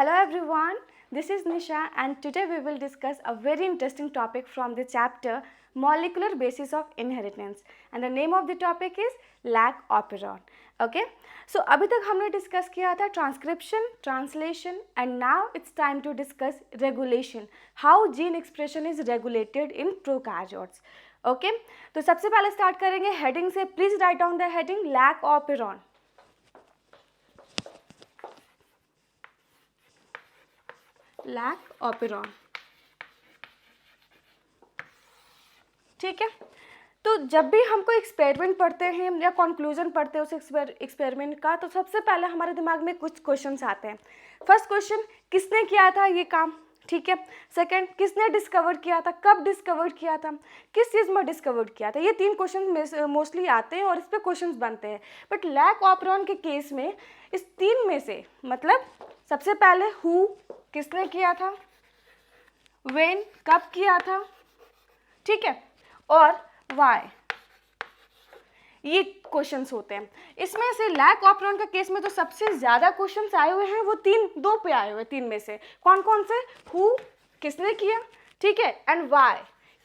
Hello everyone, this is Nisha and today we will discuss a very interesting topic from the chapter Molecular Basis of Inheritance and the name of the topic is lac operon. Okay, so अभी तक हमने discuss किया था transcription, translation and now it's time to discuss regulation, how gene expression is regulated in prokaryotes. Okay, तो सबसे पहले start करेंगे heading से. Please write down the heading lac operon. Lac operon. ठीक है, तो जब भी हम कोई एक्सपेरिमेंट पढ़ते हैं या कंक्लूजन पढ़ते हैं उस एक्सपेरिमेंट का, तो सबसे पहले हमारे दिमाग में कुछ क्वेश्चंस आते हैं. फर्स्ट क्वेश्चन, किसने किया था ये काम. ठीक है. सेकंड, किसने डिस्कवर किया था, कब डिस्कवर किया था, किस चीज़ में डिस्कवर किया था. ये तीन क्वेश्चन मोस्टली आते हैं और इस पर क्वेश्चन बनते हैं. बट लैक ऑपेरॉन के केस में इस तीन में से मतलब सबसे पहले हु, किसने किया था, व्हेन, कब किया था, ठीक है, और व्हाई, ये क्वेश्चंस होते हैं. इसमें से लैक ऑपेरॉन का केस में तो सबसे ज़्यादा क्वेश्चंस आए हुए हैं वो दो पे आए हुए. तीन में से कौन कौन से, हु, किसने किया, ठीक है, एंड व्हाई,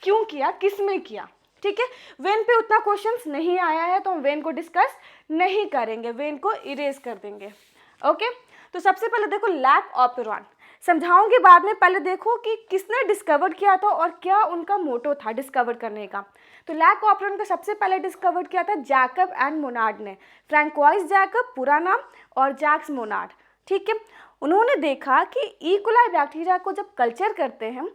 क्यों किया, किस में किया. ठीक है. व्हेन पे उतना क्वेश्चंस नहीं आया है तो हम व्हेन को डिस्कस नहीं करेंगे, व्हेन को इरेज कर देंगे. ओके, तो सबसे पहले देखो लैक ऑपेरॉन समझाऊंगी बाद में. पहले देखो कि किसने डिस्कवर किया था और क्या उनका मोटो था डिस्कवर करने का. तो लैक ऑपेरॉन का सबसे पहले डिस्कवर किया था जैकब एंड मोनार्ड ने. फ्रैंकोइस जैकब पूरा नाम और जैक्स मोनार्ड. ठीक है. उन्होंने देखा कि ई कोलाई बैक्टीरिया को जब कल्चर करते हैं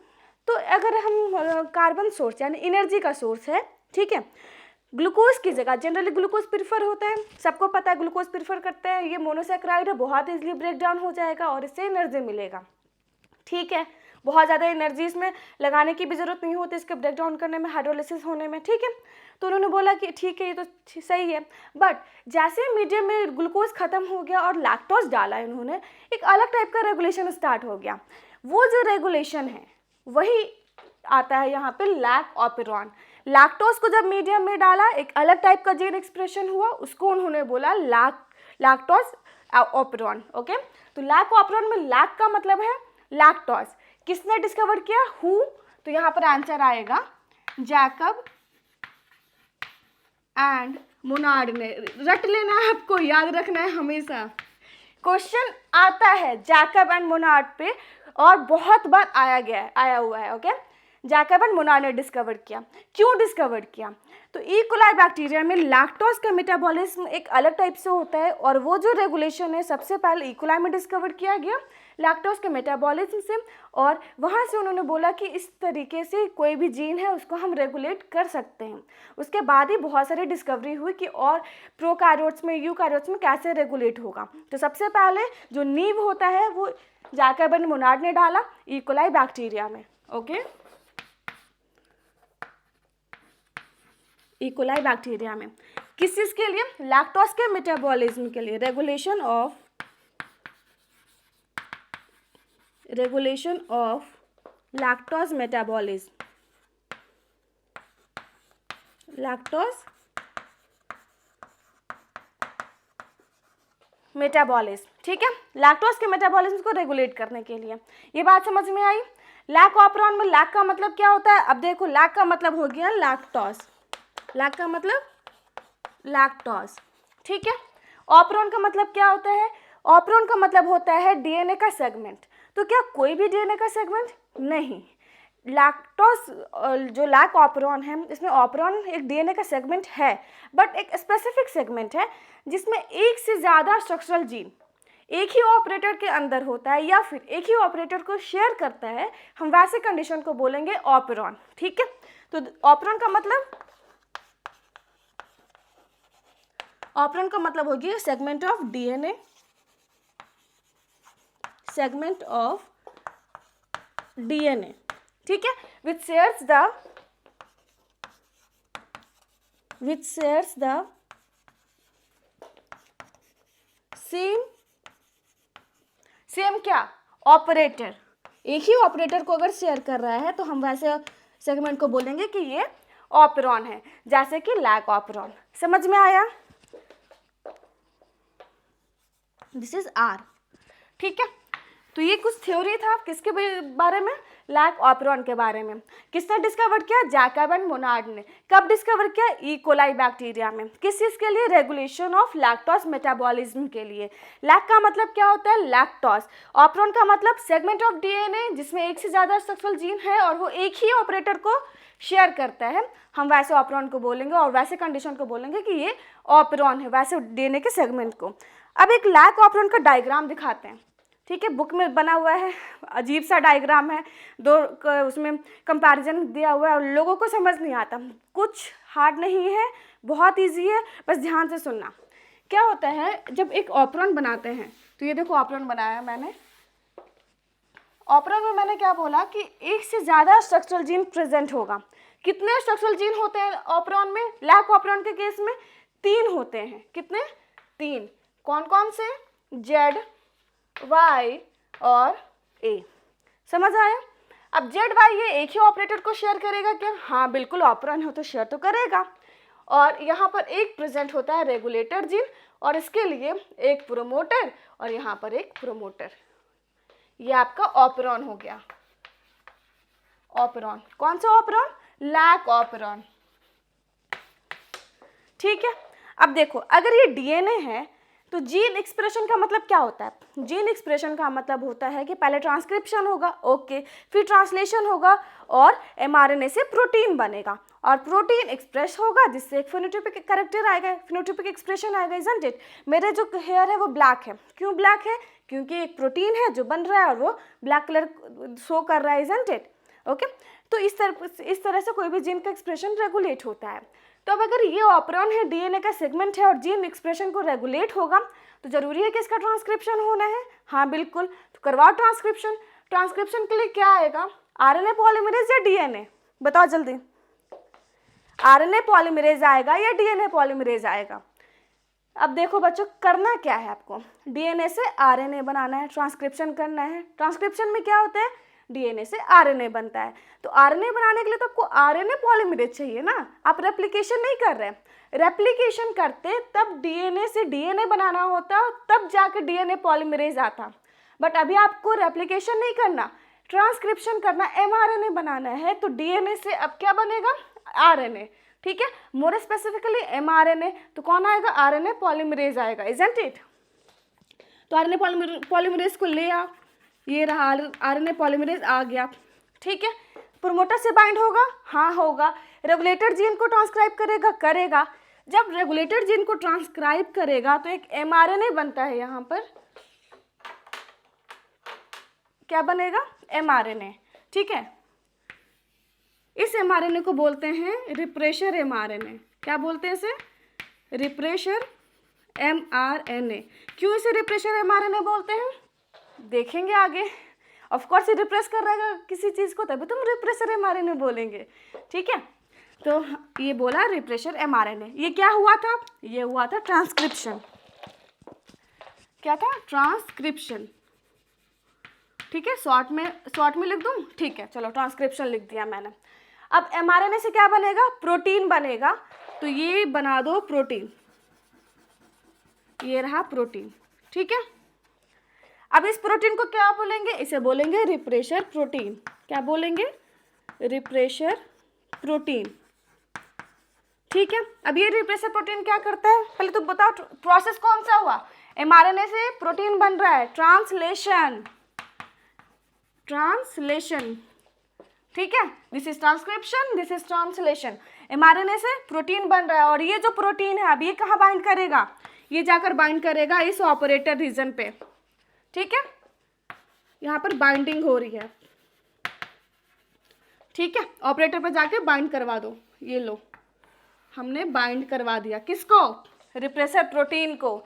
तो अगर हम कार्बन सोर्स यानी एनर्जी का सोर्स है, ठीक है, ग्लूकोज की जगह जनरली ग्लूकोज प्रीफर होता है, सबको पता है ग्लूकोज प्रीफर करते हैं. ये मोनोसैकेराइड है, बहुत इजीली ब्रेक डाउन हो जाएगा और इससे एनर्जी मिलेगा. ठीक है, बहुत ज़्यादा एनर्जी इसमें लगाने की भी ज़रूरत नहीं होती इसके ब्रेक डाउन करने में, हाइड्रोलिसिस होने में. ठीक है, तो उन्होंने बोला कि ठीक है ये तो सही है. बट जैसे मीडियम में ग्लूकोज ख़त्म हो गया और लैक्टोज डाला इन्होंने, एक अलग टाइप का रेगुलेशन स्टार्ट हो गया. वो जो रेगुलेशन है वही आता है यहाँ पे लैक ऑपेरॉन. लैक्टोज को जब मीडियम में डाला एक अलग टाइप का जीन एक्सप्रेशन हुआ, उसको उन्होंने बोला लैक्टोज ऑपेरॉन. ओके, तो लैक ऑपेरॉन में लैक का मतलब है लैक्टोज. किसने डिस्कवर किया, हु, तो यहाँ पर आंसर आएगा जैकब एंड मोनार्ड ने. रट लेना है, आपको याद रखना है हमेशा. क्वेश्चन आता है जैकब एंड मोनार्ड पे और बहुत बार आया हुआ है. ओके, जैकब एंड मोनार्ड ने डिस्कवर किया. क्यों डिस्कवर किया, तो ई कोलाई बैक्टीरिया में लैक्टोज का मेटाबॉलिज्म एक अलग टाइप से होता है और वो जो रेगुलेशन है सबसे पहले ई कोलाई में डिस्कवर किया गया लैक्टोज के मेटाबॉलिज्म से. और वहाँ से उन्होंने बोला कि इस तरीके से कोई भी जीन है उसको हम रेगुलेट कर सकते हैं. उसके बाद ही बहुत सारी डिस्कवरी हुई कि और प्रोकैरियोट्स में, यूकैरियोट्स में कैसे रेगुलेट होगा. तो सबसे पहले जो नींव होता है वो जैकब एंड मोनार्ड ने डाला ई कोलाई बैक्टीरिया में. ओके, ई कोलाई बैक्टीरिया में किस चीज़ के लिए, लैक्टोज के मेटाबॉलिज्म के लिए, regulation of lactose metabolism. Lactose metabolism, ठीक है, लैक्टोज के मेटाबॉलिज्म को रेगुलेट करने के लिए. ये बात समझ में आई. लैक ऑपेरॉन में लैक का मतलब क्या होता है, अब देखो लैक का मतलब हो गया लैक्टोज, लैक का मतलब लैक्टोज. ठीक है, ऑपेरॉन का मतलब क्या होता है, ऑपेरॉन का मतलब होता है डीएनए का सेगमेंट. तो क्या कोई भी डीएनए का सेगमेंट नहीं, लैक्टोज जो लैक ऑपेरॉन है इसमें ऑपेरॉन एक डीएनए का सेगमेंट है बट एक स्पेसिफिक सेगमेंट है जिसमें एक से ज़्यादा स्ट्रक्चरल जीन एक ही ऑपरेटर के अंदर होता है या फिर एक ही ऑपरेटर को शेयर करता है. हम वैसे कंडीशन को बोलेंगे ऑपेरॉन. ठीक है, तो ऑपेरॉन का मतलब हो गया segment of DNA, segment of DNA. ठीक है, which shares the सेम क्या, ऑपरेटर. एक ही ऑपरेटर को अगर शेयर कर रहा है तो हम वैसे सेगमेंट को बोलेंगे कि ये ऑपेरॉन है, जैसे कि लैक ऑपेरॉन. समझ में आया, दिस इज आर. ठीक है, तो ये कुछ थ्योरी था किसके बारे में, लैक ऑपरॉन के बारे में। किसने डिस्कवर किया, जैकब एंड मोनार्ड ने। कब डिस्कवर किया, ई कोलाई बैक्टीरिया में। किस चीज़ के लिए, रेगुलेशन ऑफ लैक्टोज मेटाबॉलिज्म के लिए। लैक का मतलब क्या होता है, लैक्टोज। ऑपरॉन का मतलब सेगमेंट ऑफ डीएनए जिसमें एक से ज़्यादा स्ट्रक्चरल जीन है और वो एक ही ऑपरेटर को शेयर करता है, हम वैसे ऑपरॉन को बोलेंगे और वैसे कंडीशन को बोलेंगे कि ये ऑपरॉन है, वैसे डीएनए के सेगमेंट को। अब एक लैक ऑपरॉन का डायग्राम दिखाते हैं, ठीक है, बुक में बना हुआ है, अजीब सा डायग्राम है, दो उसमें कंपैरिजन दिया हुआ है और लोगों को समझ नहीं आता। कुछ हार्ड नहीं है, बहुत इजी है, बस ध्यान से सुनना। क्या होता है जब एक ऑपरॉन बनाते हैं, तो ये देखो ऑपरॉन बनाया है मैंने। ऑपरॉन में मैंने क्या बोला कि एक से ज़्यादा स्ट्रक्चरल जीन प्रेजेंट होगा। कितने स्ट्रक्चरल जीन होते हैं ऑपरॉन में, लैक ऑपरॉन के केस में 3 होते हैं। कितने, 3। कौन कौन से, जेड, वाई और ए। समझ आया। अब जेड वाई ये एक ही ऑपरेटर को शेयर करेगा क्या, हाँ बिल्कुल, ऑपरॉन हो तो शेयर तो करेगा। और यहाँ पर एक प्रेजेंट होता है रेगुलेटर जीन और इसके लिए एक प्रोमोटर और यहाँ पर एक प्रोमोटर। ये आपका ऑपरॉन हो गया। ऑपरॉन, कौन सा ऑपरॉन, लैक ऑपरॉन। ठीक है। अब देखो अगर ये डीएनए है तो जीन एक्सप्रेशन का मतलब क्या होता है, जीन एक्सप्रेशन का मतलब होता है कि पहले ट्रांसक्रिप्शन होगा, ओके, फिर ट्रांसलेशन होगा और एमआरएनए से प्रोटीन बनेगा और प्रोटीन एक्सप्रेस होगा जिससे एक फिनोटाइपिक कैरेक्टर आएगा, फिनोटाइपिक एक्सप्रेशन आएगा, इजंट इट। मेरे जो हेयर है वो ब्लैक है, क्यों ब्लैक है, क्योंकि एक प्रोटीन है जो बन रहा है और वो ब्लैक कलर शो कर रहा है, इजंट इट। ओके, तो इस तरह से कोई भी जीन का एक्सप्रेशन रेगुलेट होता है। तो अब अगर ये ऑपरॉन है, डीएनए का सेगमेंट है और जीन एक्सप्रेशन को रेगुलेट होगा तो जरूरी है कि इसका ट्रांसक्रिप्शन होना है, हाँ बिल्कुल, तो करवाओ ट्रांसक्रिप्शन। ट्रांसक्रिप्शन के लिए क्या आएगा, आरएनए पॉलीमरेज या डीएनए, बताओ जल्दी, आरएनए पॉलीमरेज आएगा या डीएनए पॉलीमरेज आएगा। अब देखो बच्चों करना क्या है आपको, डीएनए से आरएनए बनाना है, ट्रांसक्रिप्शन करना है। ट्रांसक्रिप्शन में क्या होता है, डीएनए से आरएनए बनता है। तो आरएनए बनाने के लिए तो आपको आरएनए पॉलीमरेज चाहिए ना, आप रेप्लिकेशन नहीं कर रहे। रेप्लिकेशन करते तब डीएनए से डीएनए बनाना होता, तब जाके डीएनए पॉलीमरेज आता। बट अभी आपको रेप्लिकेशन नहीं करना, ट्रांसक्रिप्शन करना, एमआरएनए बनाना है, तो डीएनए से अब क्या बनेगा, आरएनए। ठीक है, मोर स्पेसिफिकली एमआरएनए, तो कौन आएगा, आरएनए पॉलीमरेज आएगा, इजंट इट। तो आरएनए पॉलीमरेज को ले आओ, ये रहा आरएनए पॉलीमरेज आ गया। ठीक है, प्रोमोटर से बाइंड होगा, हाँ होगा। रेगुलेटर जीन को ट्रांसक्राइब करेगा, करेगा। जब रेगुलेटर जीन को ट्रांसक्राइब करेगा तो एक एमआरएनए बनता है, यहाँ पर क्या बनेगा, एमआरएनए। ठीक है, इस एमआरएनए को बोलते हैं रिप्रेशर एमआरएनए। क्या बोलते हैं इसे, रिप्रेशर एमआरएनए। क्यों इसे रिप्रेशर एमआरएनए बोलते हैं, देखेंगे आगे। ऑफ कोर्स ये रिप्रेस कर रहेगा किसी चीज़ को, तभी तुम रिप्रेसर एमआरएनए बोलेंगे। ठीक है, तो ये बोला रिप्रेशर एमआरएनए। ये क्या हुआ था, ये हुआ था ट्रांसक्रिप्शन। क्या था, ट्रांसक्रिप्शन। ठीक है, शॉर्ट में लिख दूँ, ठीक है, चलो ट्रांसक्रिप्शन लिख दिया मैंने। अब एमआरएनए से क्या बनेगा, प्रोटीन बनेगा, तो ये बना दो प्रोटीन, ये रहा प्रोटीन। ठीक है, अब इस प्रोटीन को क्या बोलेंगे, इसे बोलेंगे रिप्रेशर प्रोटीन। क्या बोलेंगे, रिप्रेशर प्रोटीन। ठीक है, अब ये रिप्रेशर प्रोटीन क्या करता है, पहले तो बताओ प्रोसेस कौन सा हुआ, एमआरएनए से प्रोटीन बन रहा है, ट्रांसलेशन, ट्रांसलेशन। ठीक है, this is transcription, this is translation. MRNA से प्रोटीन बन रहा है और ये जो प्रोटीन है अब ये कहाँ बाइंड करेगा, ये जाकर बाइंड करेगा इस ऑपरेटर रीजन पे। ठीक है, यहाँ पर बाइंडिंग हो रही है। ठीक है, ऑपरेटर पर जाके बाइंड करवा दो, ये लो, हमने बाइंड करवा दिया, किसको, रिप्रेसर प्रोटीन को।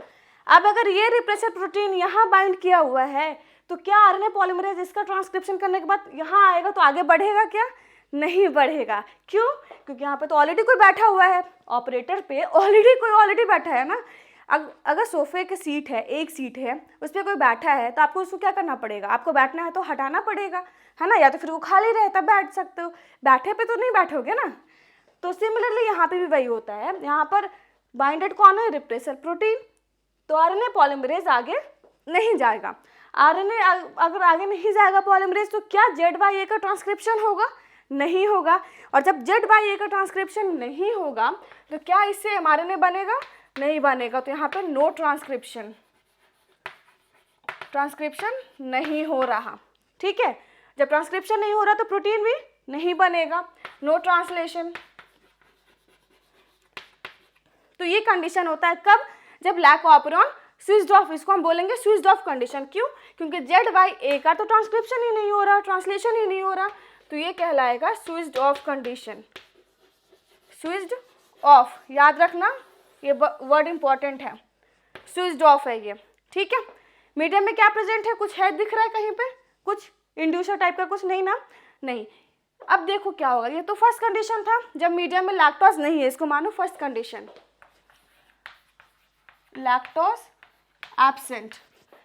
अब अगर ये रिप्रेसर प्रोटीन यहाँ बाइंड किया हुआ है तो क्या आरएनए पॉलीमरेज इसका ट्रांसक्रिप्शन करने के बाद यहाँ आएगा तो आगे बढ़ेगा क्या, नहीं बढ़ेगा। क्यों, क्योंकि यहाँ पे तो ऑलरेडी कोई बैठा हुआ है, ऑपरेटर पे ऑलरेडी बैठा है ना। अगर सोफे की सीट है, एक सीट है, उस पर कोई बैठा है तो आपको उसको क्या करना पड़ेगा, आपको बैठना है तो हटाना पड़ेगा, है ना, या तो फिर वो खाली रहे तब बैठ सकते हो, बैठे पे तो नहीं बैठोगे ना। तो सिमिलरली यहाँ पे भी वही होता है, यहाँ पर बाइंडेड कौन है, रिप्रेसर प्रोटीन, तो आरएनए पॉलीमरेज आगे नहीं जाएगा। आरएनए अगर आगे नहीं जाएगा पॉलीमरेज तो क्या ZYA का ट्रांसक्रिप्शन होगा? नहीं होगा। और जब ZYA का ट्रांसक्रिप्शन नहीं होगा तो क्या इससे mRNA बनेगा? नहीं बनेगा। तो यहाँ पे नो ट्रांसक्रिप्शन, ट्रांसक्रिप्शन नहीं हो रहा। ठीक है, जब ट्रांसक्रिप्शन नहीं हो रहा तो प्रोटीन भी नहीं बनेगा, नो ट्रांसलेशन। तो ये कंडीशन होता है कब? जब लैक ऑपरॉन स्विच्ड ऑफ, इसको हम बोलेंगे स्विच्ड ऑफ कंडीशन। क्यों? क्योंकि ZYA का तो ट्रांसक्रिप्शन ही नहीं हो रहा, ट्रांसलेशन ही नहीं हो रहा, तो ये कहलाएगा switched off condition. Switched off, याद रखना ये वर्ड इंपॉर्टेंट है, स्विच्ड ऑफ है ये। ठीक है, मीडियम में क्या प्रेजेंट है? कुछ है दिख रहा है कहीं पे? कुछ इंड्यूसर टाइप का कुछ नहीं ना? नहीं। अब देखो क्या होगा, ये तो फर्स्ट कंडीशन था जब मीडियम में लैक्टोज नहीं है, इसको मानो फर्स्ट कंडीशन, लैक्टोज एब्सेंट।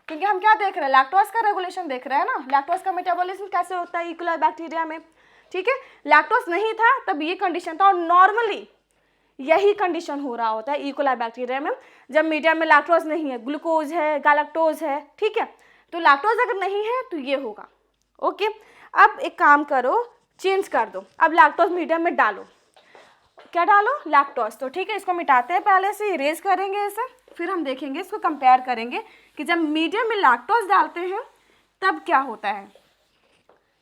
क्योंकि हम क्या देख रहे हैं? लैक्टोज का रेगुलेशन देख रहे हैं ना, लैक्टोज का मेटाबॉलिज्म कैसे होता है इकोलाई बैक्टीरिया में। ठीक है, लैक्टोज नहीं था तब ये कंडीशन था, और नॉर्मली यही कंडीशन हो रहा होता है इकोलाई बैक्टीरिया में जब मीडियम में लैक्टोज नहीं है, ग्लूकोज है, गैलेक्टोज है। ठीक है, तो लैक्टोज अगर नहीं है तो ये होगा। ओके, अब एक काम करो, चेंज कर दो, अब लैक्टोज मीडियम में डालो। क्या डालो? लैक्टोज। तो ठीक है, इसको मिटाते हैं, पहले से इरेज करेंगे इसे, फिर हम देखेंगे, इसको कंपेयर करेंगे कि जब मीडियम में लैक्टोज डालते हैं तब क्या होता है।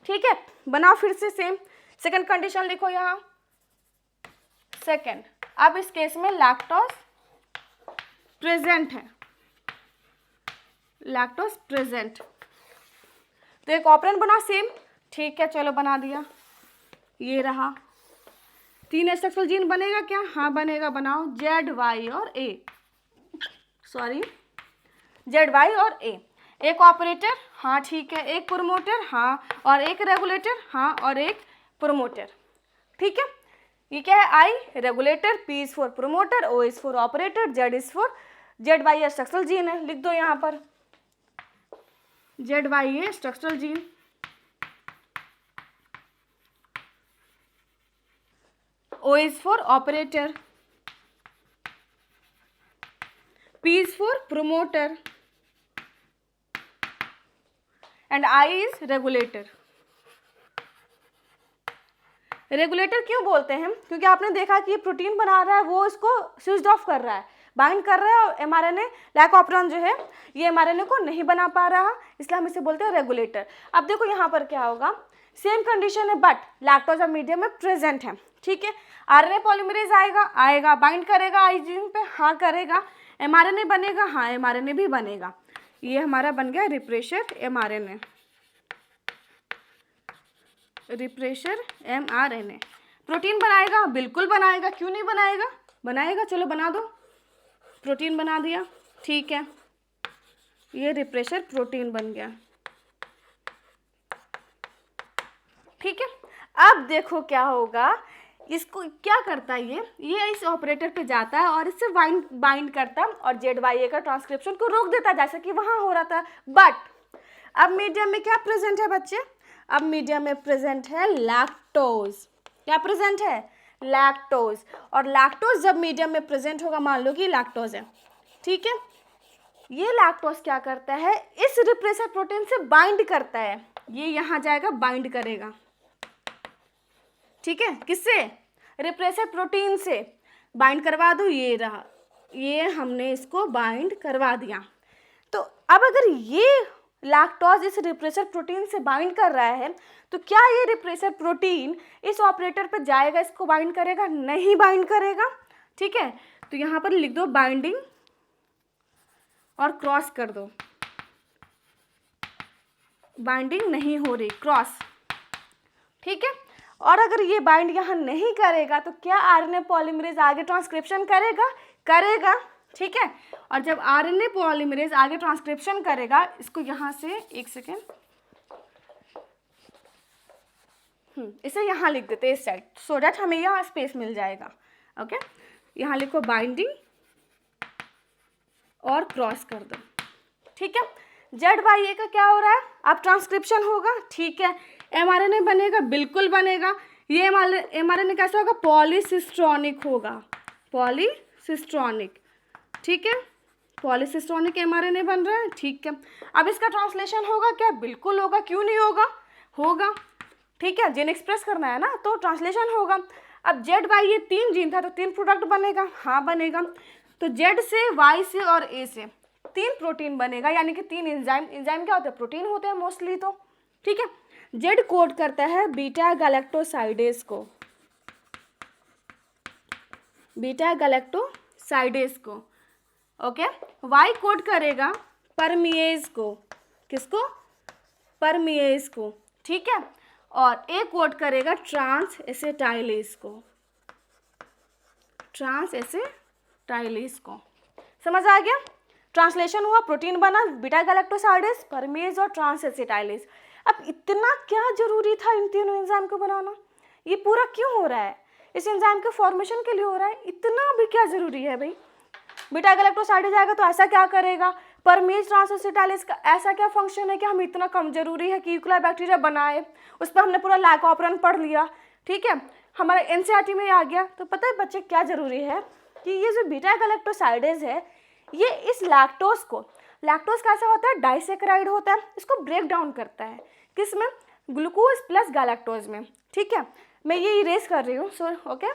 ठीक है, बनाओ फिर से सेम, सेकंड कंडीशन लिखो यहाँ, सेकंड। अब इस केस में लैक्टोज प्रेजेंट है, लैक्टोज प्रेजेंट, तो एक ऑपरेंट बनाओ सेम। ठीक है, चलो बना दिया, ये रहा। 3 स्ट्रक्चरल जीन बनेगा क्या? हाँ बनेगा, बनाओ, ZY और A, सॉरी ZY और A। एक ऑपरेटर, हाँ ठीक है, एक प्रोमोटर, हाँ, और एक रेगुलेटर, हाँ, और एक प्रोमोटर। ठीक है, ये क्या है? I regulator, P is for promoter, O is for operator, Z is for ZYA structural gene है, लिख दो यहाँ पर ZYA structural gene. O is for operator, P is for promoter, and I is regulator। Regulator क्यों बोलते हैं? क्योंकि आपने देखा कि ये प्रोटीन बना रहा है, वो इसको स्विच ऑफ कर रहा है, बाइंड कर रहा है, और mRNA लैक ऑपरॉन जो है ये mRNA को नहीं बना पा रहा, इसलिए हम इसे बोलते हैं रेगुलेटर। अब देखो यहाँ पर क्या होगा, सेम कंडीशन है बट लैक्टोज अब मीडियम में प्रेजेंट है। ठीक है, RNA पॉलीमरेज आएगा, बाइंड करेगा आई जीन पे, हाँ करेगा, mRNA बनेगा, हाँ mRNA भी बनेगा। ये हमारा बन गया refresher mRNA, refresher mRNA। Protein बनाएगा? बिल्कुल बनाएगा, क्यों नहीं बनाएगा? बनाएगा, चलो बना दो, प्रोटीन बना दिया। ठीक है, ये रिप्रेशर प्रोटीन बन गया। ठीक है, अब देखो क्या होगा, इसको क्या करता है, ये इस ऑपरेटर पे जाता है और इससे बाइंड करता है और ZYA का ट्रांसक्रिप्शन को रोक देता है, जैसे कि वहाँ हो रहा था। बट अब मीडियम में क्या प्रेजेंट है बच्चे? अब मीडियम में प्रेजेंट है लैक्टोज। क्या प्रेजेंट है? लैक्टोज। और लैक्टोज जब मीडियम में प्रेजेंट होगा, मान लो कि लैक्टोज है, ठीक है, ये लैक्टोज क्या करता है, इस रिप्रेसर प्रोटीन से बाइंड करता है, ये यहाँ जाएगा, बाइंड करेगा। ठीक है, किससे? रिप्रेसर प्रोटीन से बाइंड करवा दो, ये रहा, ये हमने इसको बाइंड करवा दिया। तो अब अगर ये लैक्टोज इस रिप्रेसर प्रोटीन से बाइंड कर रहा है, तो क्या ये रिप्रेसर प्रोटीन इस ऑपरेटर पर जाएगा, इसको बाइंड करेगा? नहीं बाइंड करेगा। ठीक है, तो यहाँ पर लिख दो बाइंडिंग और क्रॉस कर दो, बाइंडिंग नहीं हो रही, क्रॉस। ठीक है, और अगर ये बाइंड यहाँ नहीं करेगा तो क्या आरएनए पॉलीमरेज आगे ट्रांसक्रिप्शन करेगा? करेगा। ठीक है, और जब आरएनए पॉलीमरेज आगे ट्रांसक्रिप्शन करेगा, इसको यहाँ से एक सेकेंड, इसे यहाँ लिख देते हैं इस साइड, सो डैट हमें यहाँ स्पेस मिल जाएगा। ओके, यहाँ लिखो बाइंडिंग और क्रॉस कर दो। ठीक है, ZYA का क्या हो रहा है? अब ट्रांसक्रिप्शन होगा। ठीक है, mRNA बनेगा, बिल्कुल बनेगा। ये mRNA कैसा होगा? पॉलीसिस्ट्रॉनिक होगा, पॉलीसिस्ट्रॉनिक। ठीक है, पॉलीसिस्टोनिक mRNA बन रहा है, ठीक है। अब इसका ट्रांसलेशन होगा क्या? बिल्कुल होगा, क्यों नहीं होगा? होगा, ठीक है। जीन एक्सप्रेस करना है ना, तो ट्रांसलेशन होगा। अब जेड वाई ये 3 जीन था, तो 3 प्रोडक्ट बनेगा, हाँ बनेगा। तो जेड से, वाई से और ए से 3 प्रोटीन बनेगा, यानी कि 3 एंजाइम। एंजाइम क्या होते हैं? प्रोटीन होते हैं मोस्टली, तो ठीक है। जेड कोड करता है बीटा गैलेक्टोसाइडेज को, बीटा गैलेक्टोसाइडेज को, ओके। वाई कोड करेगा परमिएज को, किसको? परमिएज को, ठीक है। और ए कोड करेगा ट्रांस एसिटाइलेज को, ट्रांस एसिटाइलेज को। समझ आ गया? ट्रांसलेशन हुआ, प्रोटीन बना, बीटा गैलेक्टोसाइडेज, परमेज और ट्रांस एसिटाइलेज। अब इतना क्या जरूरी था इन तीनों एंजाइम को बनाना? ये पूरा क्यों हो रहा है? इस एंजाइम के फॉर्मेशन के लिए हो रहा है, इतना भी क्या जरूरी है भाई? बीटा गैलेक्टोसाइडेज आएगा तो ऐसा क्या करेगा? परमेज ट्रांस एसिटाइलेज का ऐसा क्या फंक्शन है कि हम इतना कम जरूरी है कि यूकोलाई बैक्टीरिया बनाए? उस पर हमने पूरा लैक ऑपरेंट पढ़ लिया, ठीक है, हमारे एनसीईआरटी में आ गया। तो पता है बच्चे क्या जरूरी है कि ये जो बीटा गैलेक्टोसाइडेज है, ये इस लैक्टोज को, लैक्टोज कैसा होता है? डाइसेक्राइड होता है, इसको ब्रेक डाउन करता है, किसमें? ग्लूकोज प्लस गैलेक्टोज में, ठीक है। मैं ये इरेज कर रही हूँ, सो ओके।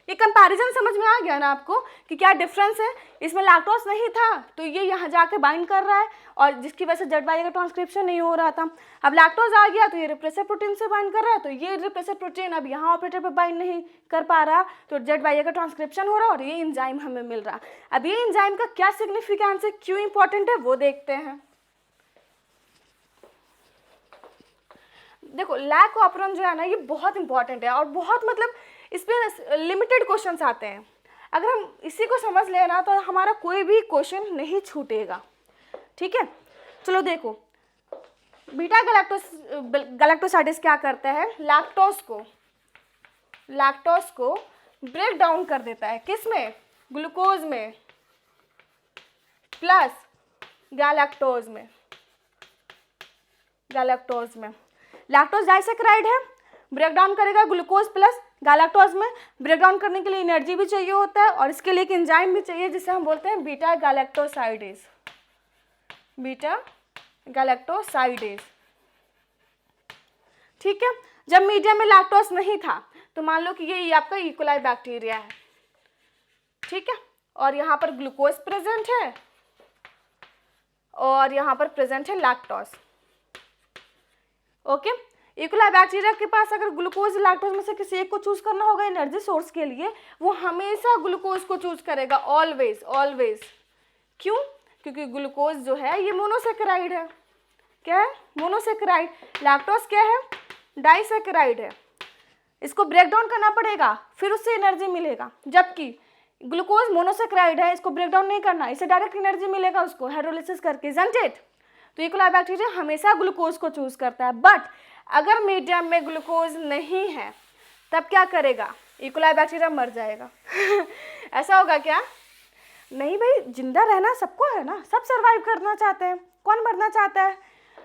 ये कंपैरिजन समझ में आ गया ना आपको कि क्या डिफरेंस है? इसमें लैक्टोज नहीं था तो ये यहाँ जाके बाइंड कर रहा है, और जिसकी वजह से जेड वाई का ट्रांसक्रिप्शन नहीं हो रहा था। अब लैक्टोज आ गया तो ये रिप्रेसर प्रोटीन से बाइंड कर रहा है, तो ये रिप्रेसर प्रोटीन अब यहाँ ऑपरेटर पे बाइंड नहीं कर पा रहा, तो जेड वाई का ट्रांसक्रिप्शन हो रहा है और ये एंजाइम हमें मिल रहा। अब ये एंजाइम का क्या सिग्निफिकेंस है, क्यों इंपॉर्टेंट है, वो देखते हैं। देखो लैक ऑपरेंट जो है ना, ये बहुत इंपॉर्टेंट है, और बहुत मतलब इस पर लिमिटेड क्वेश्चंस आते हैं। अगर हम इसी को समझ लेना तो हमारा कोई भी क्वेश्चन नहीं छूटेगा, ठीक है। चलो देखो, बीटा गैलेक्टोसाइडेज क्या करता है? लैक्टोज को ब्रेक डाउन कर देता है, किस में? ग्लूकोज में प्लस गैलेक्टोज में, लैक्टोज डाइसेक्राइड है, ब्रेक डाउन करेगा ग्लूकोज प्लस गैलेक्टोज में। ब्रेक डाउन करने के लिए एनर्जी भी चाहिए होता है, और इसके लिए एक एंजाइम भी चाहिए जिसे हम बोलते हैं बीटा गैलेक्टोसाइडेज, बीटा गैलेक्टोसाइडेज, ठीक है। जब मीडियम में लैक्टोज नहीं था तो मान लो कि ये आपका इकोलाई बैक्टीरिया है, ठीक है, और यहाँ पर ग्लूकोज प्रेजेंट है और यहाँ पर प्रेजेंट है लैक्टोज, ओके। इकोलाई बैक्टीरिया के पास अगर ग्लूकोज लैक्टोज में से किसी एक को चूज करना होगा एनर्जी सोर्स के लिए, वो हमेशा ग्लूकोज को चूज करेगा, ऑलवेज। क्यों? क्योंकि ग्लूकोज जो है ये मोनोसेकेराइड है। क्या है? मोनोसेकेराइड। लैक्टोज क्या है? डाइसेकेराइड है। इसको ब्रेक डाउन करना पड़ेगा, फिर उससे एनर्जी मिलेगा, जबकि ग्लूकोज मोनोसेकेराइड है, इसको ब्रेक डाउन नहीं करना, इससे डायरेक्ट एनर्जी मिलेगा उसको हाइड्रोलिसिस करके, isn't it? तो इकोलाई बैक्टीरिया हमेशा ग्लूकोज को चूज करता है। बट अगर मीडियम में ग्लूकोज नहीं है तब क्या करेगा? इकोलाई बैक्टीरिया मर जाएगा। ऐसा होगा क्या? नहीं भाई, जिंदा रहना सबको है ना, सब सर्वाइव करना चाहते हैं, कौन मरना चाहता है?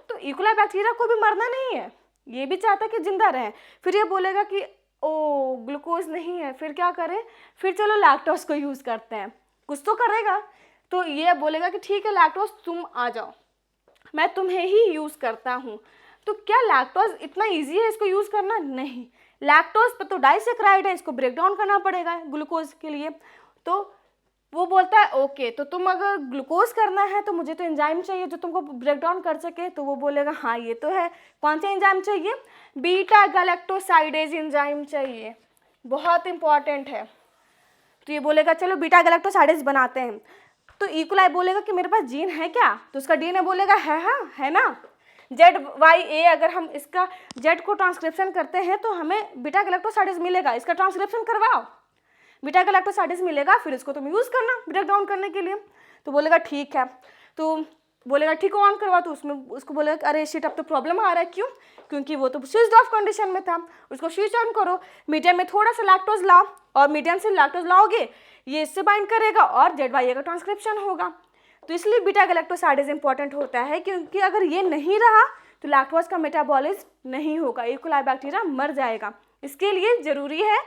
तो इकोलाई बैक्टीरिया को भी मरना नहीं है, ये भी चाहता है कि जिंदा रहें। फिर ये बोलेगा कि ओ ग्लूकोज नहीं है, फिर क्या करें? फिर चलो लैक्टोज को यूज करते हैं, कुछ तो करेगा। तो ये बोलेगा कि ठीक है लैक्टोज तुम आ जाओ, मैं तुम्हें ही यूज करता हूँ। तो क्या लैक्टोज इतना इजी है इसको यूज करना? नहीं, लैक्टोज पर तो डाइसेक्राइड है, इसको ब्रेक डाउन करना पड़ेगा ग्लूकोज के लिए। तो वो बोलता है ओके, तो तुम अगर ग्लूकोज करना है तो मुझे तो एंजाइम चाहिए जो तुमको ब्रेक डाउन कर सके। तो वो बोलेगा हाँ ये तो है, कौन सा एंजाइम चाहिए? बीटा गैलेक्टोसाइडेज एंजाइम चाहिए, बहुत इंपॉर्टेंट है। तो ये बोलेगा चलो बीटा गैलेक्टोसाइडेज बनाते हैं। तो इकोलाई बोलेगा कि मेरे पास जीन है क्या? तो उसका डीएनए बोलेगा है, हाँ है ना, ZYA। अगर हम इसका जेड को ट्रांसक्रिप्शन करते हैं तो हमें बीटा गैलेक्टोसाइडेज मिलेगा, इसका ट्रांसक्रिप्शन करवाओ, बीटा गैलेक्टोसाइडेज मिलेगा, फिर इसको तुम यूज़ करना ब्रेक डाउन करने के लिए। तो बोलेगा ठीक है, तो बोलेगा ठीक है ऑन करवा। तो उसमें उसको बोलेगा अरे शिट अब तो प्रॉब्लम आ रहा है, क्यों? क्योंकि वो तो स्विच ऑफ कंडीशन में था, उसको स्विच ऑन करो, मीडियम में थोड़ा सा लैक्टोज लाओ, और मीडियम से लैक्टोज लाओगे, ये इससे बाइंड करेगा और ZYA का ट्रांसक्रिप्शन होगा। तो इसलिए बीटा गैलेक्टोसाइडेज इंपॉर्टेंट होता है, क्योंकि अगर ये नहीं रहा तो लैक्टोज का मेटाबॉलिज्म नहीं होगा, इकोलाई बैक्टीरिया मर जाएगा। इसके लिए ज़रूरी है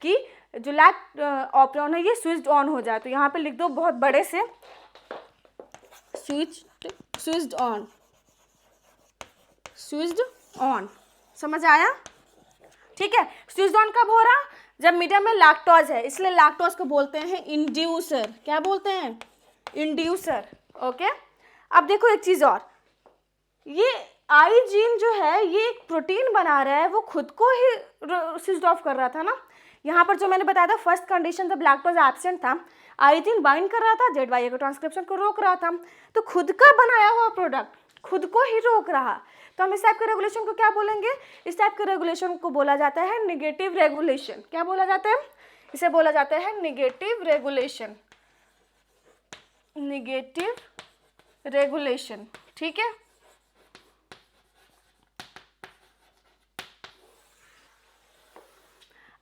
कि जो लैक ऑपरेन है ये स्विच्ड ऑन हो जाए। तो यहाँ पे लिख दो बहुत बड़े से, स्विच्ड ऑन, स्विच्ड ऑन। समझ आया? ठीक है। स्विच्ड ऑन कब हो रहा? जब मीडियम में लैक्टोज है, इसलिए लैक्टोज को बोलते हैं इंड्यूसर। क्या बोलते हैं? इंड्यूसर। ओके। अब देखो एक चीज और, ये आई जीन जो है ये एक प्रोटीन बना रहा है, वो खुद को ही स्विच्ड ऑफ कर रहा था ना। यहाँ पर जो मैंने बताया था फर्स्ट कंडीशन जब लैक्टोज एब्सेंट था, आई जीन बाइंड कर रहा था, ZYA के ट्रांसक्रिप्शन को रोक रहा था। तो खुद का बनाया हुआ प्रोडक्ट खुद को ही रोक रहा, तो हम इस टाइप के रेगुलेशन को क्या बोलेंगे? इस टाइप के रेगुलेशन को बोला जाता है निगेटिव रेगुलेशन। क्या बोला जाता है? इसे बोला जाता है निगेटिव रेगुलेशन, निगेटिव रेगुलेशन। ठीक है।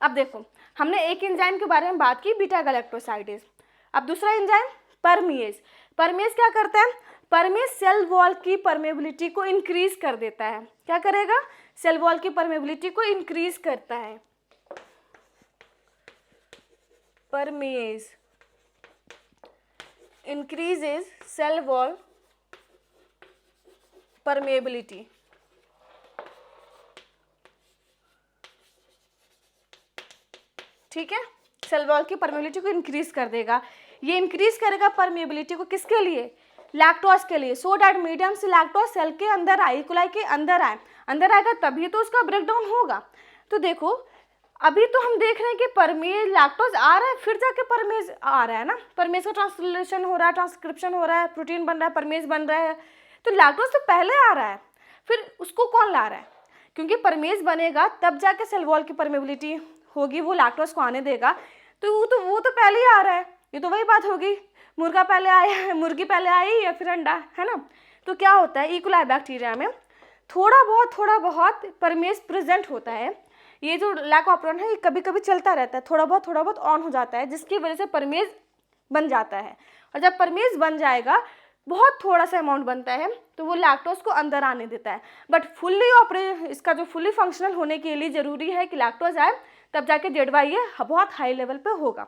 अब देखो हमने एक एंजाइम के बारे में बात की, बीटा गैलेक्टोसाइडेज। अब दूसरा एंजाइम परमेज। परमेज क्या करता है? परमेज सेल वॉल की परमेबिलिटी को इंक्रीज कर देता है। क्या करेगा? सेल वॉल की परमेबिलिटी को इंक्रीज करता है। परमेज इंक्रीजेज सेल वॉल परमेबिलिटी। ठीक है। सेल वॉल की परमेबिलिटी को इंक्रीज कर देगा। ये इंक्रीज करेगा परमेबिलिटी को किसके लिए? लैक्टोज के लिए। सो डैट मीडियम से लैक्टोज सेल के अंदर आए, इकोलाई के अंदर आए, अंदर आएगा तभी तो उसका ब्रेकडाउन होगा। तो देखो अभी तो हम देख रहे हैं कि परमेज लैक्टोज आ रहा है, फिर जाके परमेज आ रहा है ना, परमेज का ट्रांसलेशन हो रहा है, ट्रांसक्रिप्शन हो रहा है, प्रोटीन बन रहा है, परमेज बन रहा है। तो लैक्टोज तो पहले आ रहा है, फिर उसको कौन ला रहा है? क्योंकि परमेज बनेगा तब जाके सेल वॉल की परमेबिलिटी होगी, वो लैक्टोज को आने देगा। तो वो तो पहले ही आ रहा है। ये तो वही बात होगी, मुर्गा पहले आया, मुर्गी पहले आई या फिर अंडा, है ना। तो क्या होता है, इकोलाई बैक्टीरिया में थोड़ा बहुत परमेज प्रेजेंट होता है। ये जो लैक ऑपरेन है ये कभी कभी चलता रहता है, थोड़ा बहुत ऑन हो जाता है, जिसकी वजह से परमेज बन जाता है। और जब परमेज बन जाएगा, बहुत थोड़ा सा अमाउंट बनता है, तो वो लैक्टोज को अंदर आने देता है। बट इसका जो फुल्ली फंक्शनल होने के लिए जरूरी है कि लैक्टोज आए, तब जाके ZYA बहुत हाई लेवल पे होगा।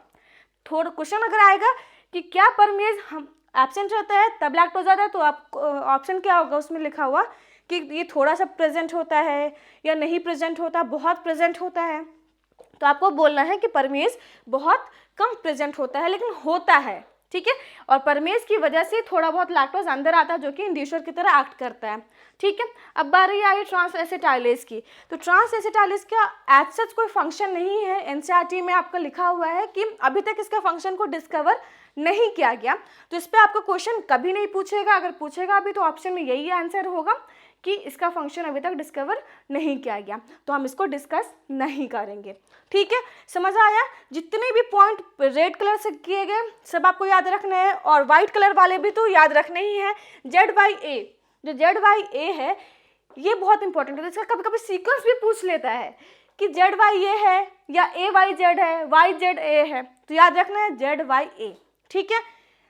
थोड़ा क्वेश्चन अगर आएगा कि क्या परमेज हम एब्सेंट रहता है तब लैक्टोज आता है, तो आप ऑप्शन क्या होगा उसमें लिखा हुआ कि ये थोड़ा सा प्रेजेंट होता है या नहीं प्रेजेंट होता, बहुत प्रेजेंट होता है। तो आपको बोलना है कि परमेज बहुत कम प्रेजेंट होता है लेकिन होता है। ठीक है। और परमेज की वजह से थोड़ा बहुत लैक्टोज अंदर आता है जो कि इंड्यूसर की तरह एक्ट करता है। ठीक है। अब बारी आई ट्रांस एसिटाइलेज की। तो ट्रांस एसिटाइलेज का एज सच कोई फंक्शन नहीं है। एनसीईआरटी में आपका लिखा हुआ है कि अभी तक इसका फंक्शन को डिस्कवर नहीं किया गया। तो इस पर आपको क्वेश्चन कभी नहीं पूछेगा, अगर पूछेगा अभी तो ऑप्शन में यही आंसर होगा कि इसका फंक्शन अभी तक डिस्कवर नहीं किया गया, तो हम इसको डिस्कस नहीं करेंगे। ठीक है। समझ आया? जितने भी पॉइंट रेड कलर से किए गए सब आपको याद रखने हैं, और वाइट कलर वाले भी तो याद रखने ही है। ZYA, जो ZYA है ये बहुत इंपॉर्टेंट है। इसका कभी कभी सीक्वेंस भी पूछ लेता है कि ZYA है या AYZ है, YZA है, तो याद रखना है ZYA। ठीक है।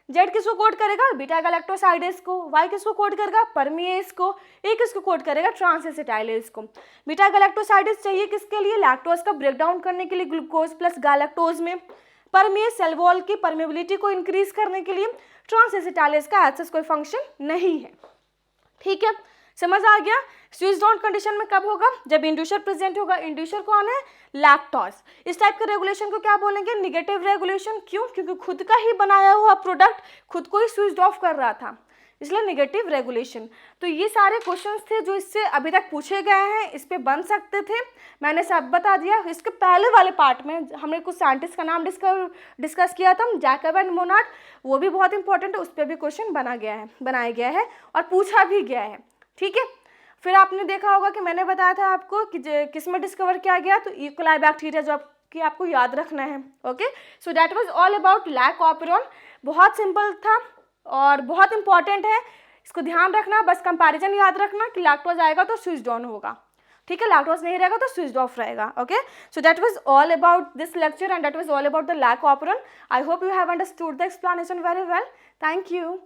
Z किसको कोड करेगा? बीटा गैलेक्टोसाइडेज को। Y किसको कोड करेगा? परमेज को। A किसको कोड करेगा? ट्रांस एसिटाइलेज को। बीटा गैलेक्टोसाइडेज चाहिए किसके लिए? लैक्टोज का ब्रेकडाउन करने के लिए ग्लूकोज प्लस गैलेक्टोज में। परमेज सेल वॉल की परमेबिलिटी को इंक्रीज करने के लिए। ट्रांस एसिटाइलेज का एज सच कोई फंक्शन नहीं है। ठीक है। समझ आ गया? स्विच्ड ऑन कंडीशन में कब होगा? जब इंड्यूसर प्रेजेंट होगा। इंड्यूसर कौन है? लैक्टोज। इस टाइप के रेगुलेशन को क्या बोलेंगे? Negative regulation. क्यों? क्योंकि खुद का ही बनाया हुआ प्रोडक्ट खुद को ही स्विच्ड ऑफ कर रहा था, इसलिए निगेटिव रेगुलेशन। तो ये सारे क्वेश्चंस थे जो इससे अभी तक पूछे गए हैं, इस पे बन सकते थे, मैंने सब बता दिया। इसके पहले वाले पार्ट में हमने कुछ साइंटिस्ट का नाम डिस्कस किया था, जैकब एंड मोनार्ड, वो भी बहुत इंपॉर्टेंट है, उस पर भी क्वेश्चन बनाया गया है और पूछा भी गया है। ठीक है। फिर आपने देखा होगा कि मैंने बताया था आपको कि किस में डिस्कवर किया गया, तो इकोलाई बैक्टीरिया, जो आपको याद रखना है। Okay. So that was all about lac operon. बहुत सिंपल था और बहुत इंपॉर्टेंट है, इसको ध्यान रखना। बस कंपैरिजन याद रखना कि लैक्टोज आएगा तो स्विच्ड ऑन होगा, ठीक है, लैक्टोज नहीं रहेगा तो स्विच्ड ऑफ रहेगा। Okay, so that was all about this lecture and that was all about the lac operon. I hope you have understood the explanation very well. Thank you.